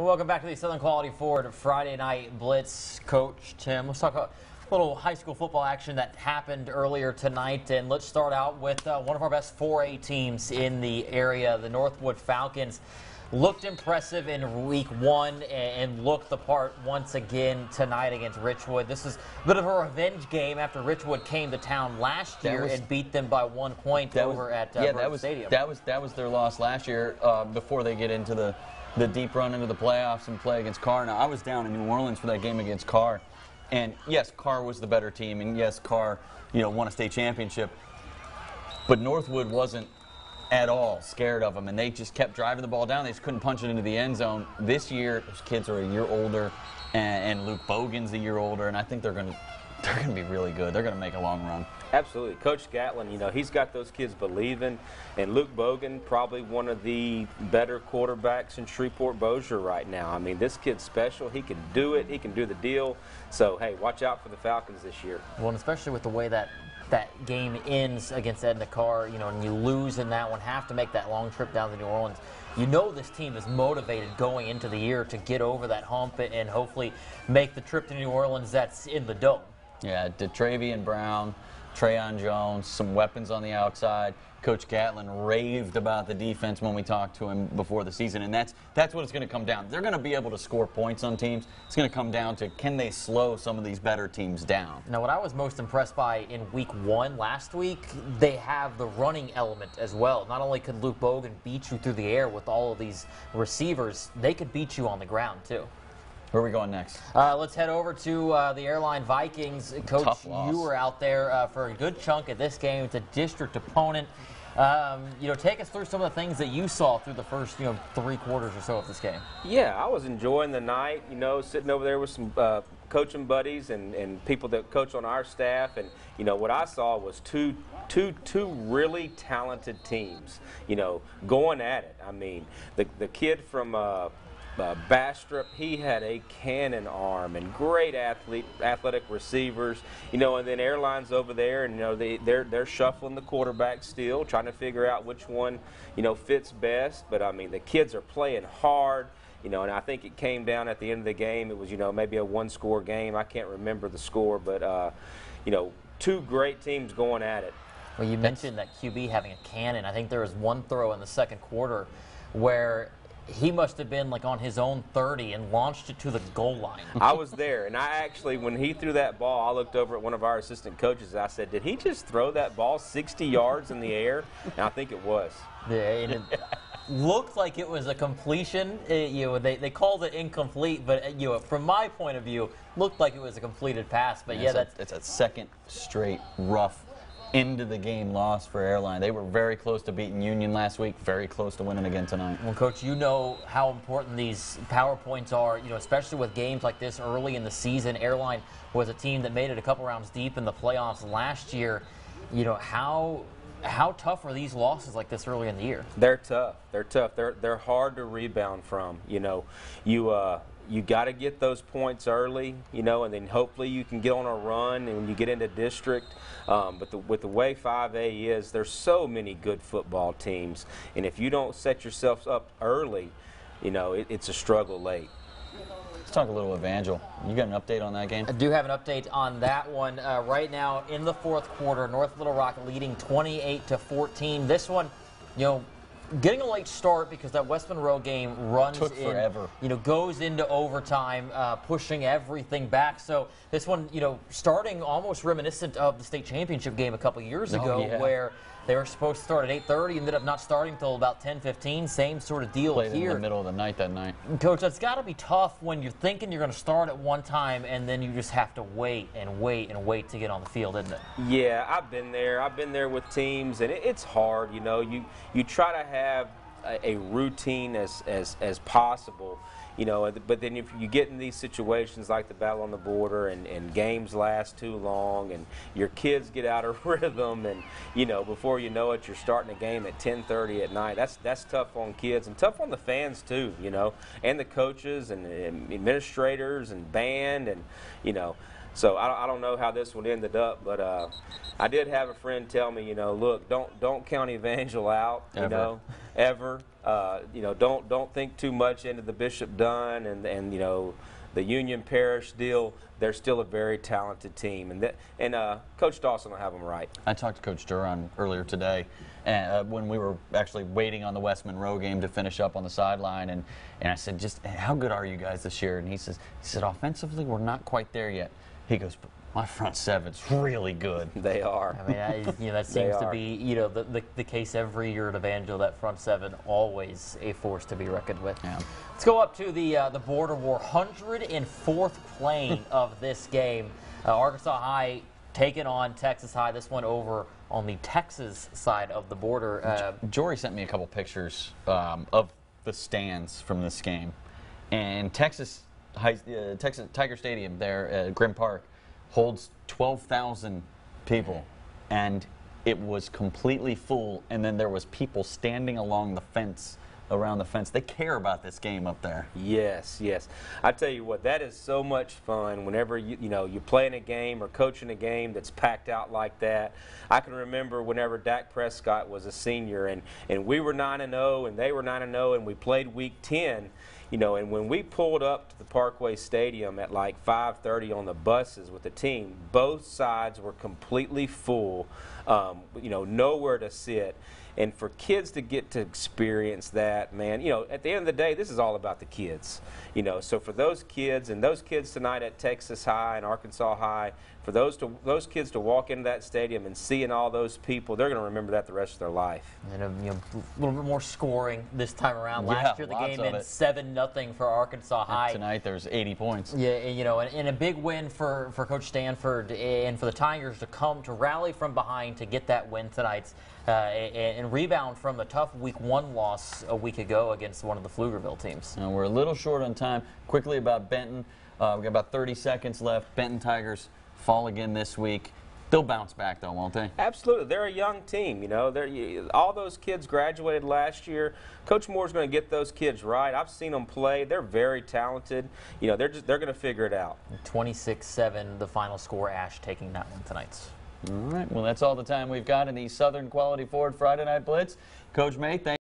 Welcome back to the Southern Quality Ford Friday Night Blitz. Coach Tim, let's talk about a little high school football action that happened earlier tonight. And let's start out with one of our best 4A teams in the area. The Northwood Falcons looked impressive in week one and looked the part once again tonight against Richwood. This is a bit of a revenge game after Richwood came to town last year and beat them by 1 point over at Stadium. That was their loss last year before they get into the deep run into the playoffs and play against Carr. Now, I was down in New Orleans for that game against Carr, and yes, Carr was the better team, and yes, Carr, won a state championship, but Northwood wasn't at all scared of them, and they just kept driving the ball down. They just couldn't punch it into the end zone. This year, those kids are a year older, and Luke Bogan's a year older, and I think they're going to be really good. They're going to make a long run. Absolutely. Coach Gatlin, he's got those kids believing, and Luke Bogan, probably one of the better quarterbacks in Shreveport-Bossier right now. I mean, this kid's special. He can do it. He can do the deal. So, hey, watch out for the Falcons this year. Well, and especially with the way that game ends against Edna Carr, and you lose in that one, have to make that long trip down to New Orleans. This team is motivated going into the year to get over that hump and hopefully make the trip to New Orleans that's in the dome. Yeah, DeTravian Brown, Trayon Jones, some weapons on the outside. Coach Gatlin raved about the defense when we talked to him before the season, and that's what it's going to come down. They're going to be able to score points on teams. It's going to come down to, can they slow some of these better teams down? Now, what I was most impressed by in week one last week, they have the running element as well. Not only could Luke Bogan beat you through the air with all of these receivers, they could beat you on the ground too. Where are we going next? Let's head over to the Airline Vikings. Coach, you were out there for a good chunk of this game. It's a district opponent. Take us through some of the things that you saw through the first, 3 quarters or so of this game. Yeah, I was enjoying the night, sitting over there with some coaching buddies and people that coach on our staff. And, what I saw was two really talented teams, going at it. I mean, the kid from Bastrop, he had a cannon arm and great athletic receivers, and then Airline's over there, and they're shuffling the quarterback still, trying to figure out which one fits best. But I mean, the kids are playing hard, and I think it came down at the end of the game. It was maybe a 1-score game. I can't remember the score, but two great teams going at it. Well, you mentioned that QB having a cannon. I think there was one throw in the second quarter where he must have been like on his own 30 and launched it to the goal line. I was there, and I actually, when he threw that ball, I looked over at one of our assistant coaches and I said, did he just throw that ball 60 yards in the air? And I think it was. Yeah, and it looked like it was a completion. They called it incomplete, but from my point of view, looked like it was a completed pass. But it's a second straight rough into the game loss for Airline. They were very close to beating Union last week, very close to winning again tonight. Well, Coach, you know how important these power points are, especially with games like this early in the season. Airline was a team that made it a couple rounds deep in the playoffs last year. How tough are these losses like this early in the year? They're tough. They're tough. They're hard to rebound from. You got to get those points early, and then hopefully you can get on a run and when you get into district. But with the way 5A is, there's so many good football teams, and if you don't set yourself up early, it's a struggle late. Let's talk a little Evangel. You got an update on that game? I do have an update on that one. Right now in the fourth quarter, North Little Rock leading 28-14. This one, getting a late start because that West Monroe game took forever. Goes into overtime, pushing everything back. So this one, starting almost reminiscent of the state championship game a couple years ago, where they were supposed to start at 8:30, ended up not starting until about 10:15. Same sort of deal Played here. In the middle of the night that night. Coach, that's got to be tough when you're thinking you're going to start at one time and then you just have to wait and wait and wait to get on the field, isn't it? Yeah, I've been there. I've been there with teams, and it's hard. You try to have a routine as possible. But then if you get in these situations like the battle on the border and games last too long and your kids get out of rhythm and, before you know it, you're starting a game at 10:30 at night. That's tough on kids and tough on the fans too, and the coaches and administrators and band and, So I don't know how this one ended up, but I did have a friend tell me, look, don't count Evangel out, ever. Don't think too much into the Bishop Dunn and the Union Parish deal. They're still a very talented team, and Coach Dawson will have them right. I talked to Coach Duran earlier today, and when we were actually waiting on the West Monroe game to finish up on the sideline, and I said, just how good are you guys this year? And he said, offensively, we're not quite there yet. He goes, but my front seven's really good. They are. I mean, that seems to be, the case every year at Evangel. That front seven always a force to be reckoned with. Yeah. Let's go up to the border war, 104th plane of this game. Arkansas High taking on Texas High. This one over on the Texas side of the border. Jory sent me a couple pictures of the stands from this game, and Texas Tiger Stadium there at Grimm Park holds 12,000 people, and it was completely full, and then there was people standing along the fence, around the fence. They care about this game up there. Yes, yes. I tell you what, that is so much fun whenever you're playing a game or coaching a game that's packed out like that. I can remember whenever Dak Prescott was a senior, and we were 9-0 and they were 9-0, and we played week 10. And when we pulled up to the Parkway Stadium at like 5:30 on the buses with the team, both sides were completely full, nowhere to sit. And for kids to get to experience that, man, at the end of the day, this is all about the kids. So for those kids and those kids tonight at Texas High and Arkansas High, for those kids to walk into that stadium and seeing all those people, they're going to remember that the rest of their life. And a little bit more scoring this time around. Yeah, last year the game ended 7-0 for Arkansas High. And tonight there's 80 points. Yeah, and a big win for Coach Stanford and for the Tigers to come to rally from behind to get that win tonight. And rebound from a tough week 1 loss a week ago against one of the Pflugerville teams. And we're a little short on time. Quickly about Benton. We've got about 30 seconds left. Benton Tigers fall again this week. They'll bounce back, though, won't they? Absolutely. They're a young team. All those kids graduated last year. Coach Moore's going to get those kids right. I've seen them play. They're very talented. They're going to figure it out. 26-7, the final score. Ash taking that one tonight. All right. Well, that's all the time we've got in the Southern Quality Ford Friday Night Blitz. Coach May, thank you.